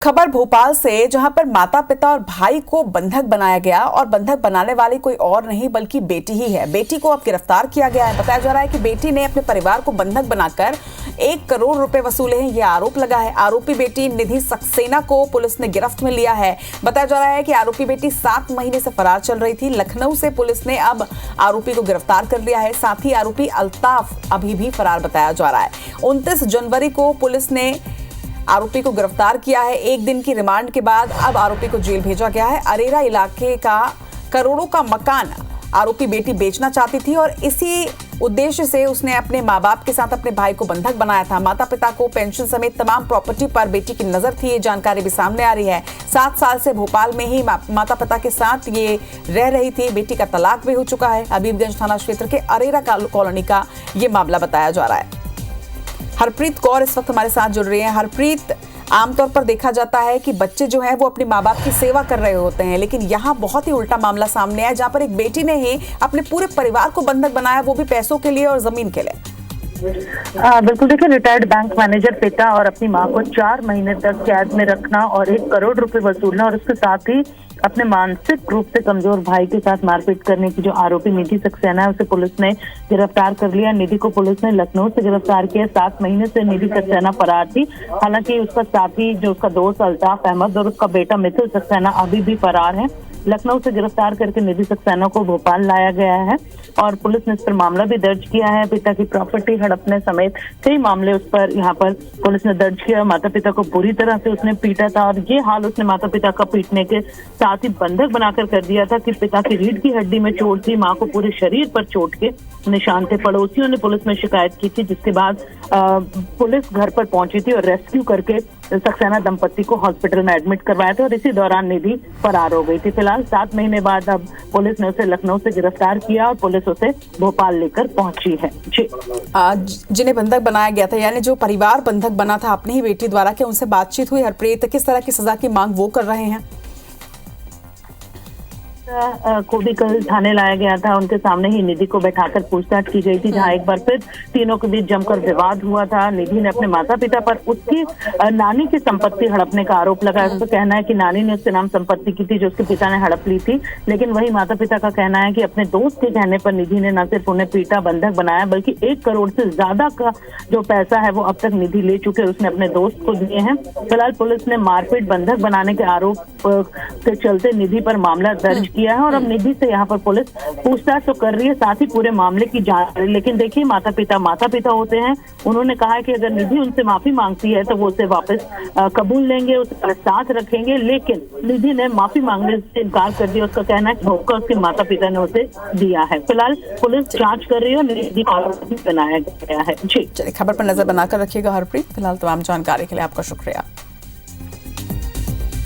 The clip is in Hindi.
खबर भोपाल से, जहां पर माता पिता और भाई को बंधक बनाया गया और बंधक बनाने वाली कोई और नहीं बल्कि बेटी ही है। बेटी को अब गिरफ्तार किया गया है। बताया जा रहा है कि बेटी ने अपने परिवार को बंधक बनाकर 1 करोड़ रुपए वसूले हैं, यह आरोप लगा है। आरोपी बेटी निधि सक्सेना को पुलिस ने गिरफ्त में लिया है। बताया जा रहा है कि आरोपी बेटी 7 महीने से फरार चल रही थी। लखनऊ से पुलिस ने अब आरोपी को गिरफ्तार कर लिया है। साथ ही आरोपी अल्ताफ अभी भी फरार बताया जा रहा है। 29 जनवरी को पुलिस ने आरोपी को गिरफ्तार किया है। 1 दिन की रिमांड के बाद अब आरोपी को जेल भेजा गया है। अरेरा इलाके का करोड़ों का मकान आरोपी बेटी बेचना चाहती थी और इसी उद्देश्य से उसने अपने मां बाप के साथ अपने भाई को बंधक बनाया था। माता पिता को पेंशन समेत तमाम प्रॉपर्टी पर बेटी की नजर थी, ये जानकारी भी सामने आ रही है। 7 साल से भोपाल में ही माता पिता के साथ ये रह रही थी। बेटी का तलाक भी हो चुका है। हबीबगंज थाना क्षेत्र के अरेरा कॉलोनी का ये मामला बताया जा रहा है। हरप्रीत कौर इस वक्त हमारे साथ जुड़ रही हैं। हरप्रीत, आमतौर पर देखा जाता है कि बच्चे जो हैं वो अपने माँ बाप की सेवा कर रहे होते हैं, लेकिन यहाँ बहुत ही उल्टा मामला सामने आया, जहाँ पर एक बेटी ने ही अपने पूरे परिवार को बंधक बनाया, वो भी पैसों के लिए और जमीन के लिए। बिल्कुल, देखिए, रिटायर्ड बैंक मैनेजर पिता और अपनी मां को 4 महीने तक कैद में रखना और 1 करोड़ रुपए वसूलना और उसके साथ ही अपने मानसिक रूप से कमजोर भाई के साथ मारपीट करने की जो आरोपी निधि सक्सेना है, उसे पुलिस ने गिरफ्तार कर लिया। निधि को पुलिस ने लखनऊ से गिरफ्तार किया। 7 महीने से निधि सक्सेना फरार थी। हालांकि उसका साथी, जो उसका दोस्त अल्ताफ अहमद और उसका बेटा मिथुन सक्सेना अभी भी फरार है। लखनऊ से गिरफ्तार करके निधि सक्सेना को भोपाल लाया गया है और पुलिस ने इस पर मामला भी दर्ज किया है। पिता की प्रॉपर्टी हड़पने समेत कई मामले उस पर यहाँ पर पुलिस ने दर्ज किया। माता पिता को बुरी तरह से उसने पीटा था और ये हाल उसने माता पिता का पीटने के साथ ही बंधक बनाकर कर दिया था कि पिता की रीढ़ की हड्डी में चोट थी, माँ को पूरे शरीर पर चोट के निशान थे। पड़ोसियों ने पुलिस में शिकायत की थी, जिसके बाद पुलिस घर पर पहुंची थी और रेस्क्यू करके सक्सेना दंपत्ति को हॉस्पिटल में एडमिट करवाया था और इसी दौरान निधि फरार हो गई थी। फिलहाल 7 महीने बाद अब पुलिस ने उसे लखनऊ से गिरफ्तार किया और पुलिस उसे भोपाल लेकर पहुंची है। जी, जिन्हें बंधक बनाया गया था, यानी जो परिवार बंधक बना था अपनी ही बेटी द्वारा, क्या उनसे बातचीत हुई? हरप्रीत, किस तरह की सजा की मांग वो कर रहे हैं? को भी कल थाने लाया गया था। उनके सामने ही निधि को बैठाकर पूछताछ की गई थी, जहां एक बार फिर तीनों के बीच जमकर विवाद हुआ था। निधि ने अपने माता पिता पर उसकी नानी की संपत्ति हड़पने का आरोप लगाया। उसका कहना है कि नानी ने उसके नाम संपत्ति की थी जो उसके पिता ने हड़प ली थी, लेकिन वही माता पिता का कहना है कि अपने दोस्त के कहने पर निधि ने न सिर्फ उन्हें पीटा, बंधक बनाया, बल्कि 1 करोड़ से ज्यादा का जो पैसा है वो अब तक निधि ले चुके उसने अपने दोस्त को दिए हैं। फिलहाल पुलिस ने मारपीट, बंधक बनाने के आरोप के चलते निधि पर मामला दर्ज किया है और अब निधि से यहाँ पर पुलिस पूछताछ तो कर रही है, साथ ही पूरे मामले की जांच कर रही है। लेकिन देखिए, माता पिता होते हैं। उन्होंने कहा है कि अगर निधि उनसे माफी मांगती है तो वो उसे वापस कबूल लेंगे, उसका साथ रखेंगे, लेकिन निधि ने माफी मांगने से इनकार कर दिया। उसका कहना है कि धोखा उसके माता पिता ने उसे दिया है। फिलहाल पुलिस जाँच कर रही है और निधि को आरोपी बनाया गया है। जी, चलिए, खबर पर नजर बनाकर रखिएगा हरप्रीत। फिलहाल तमाम जानकारी के लिए आपका शुक्रिया।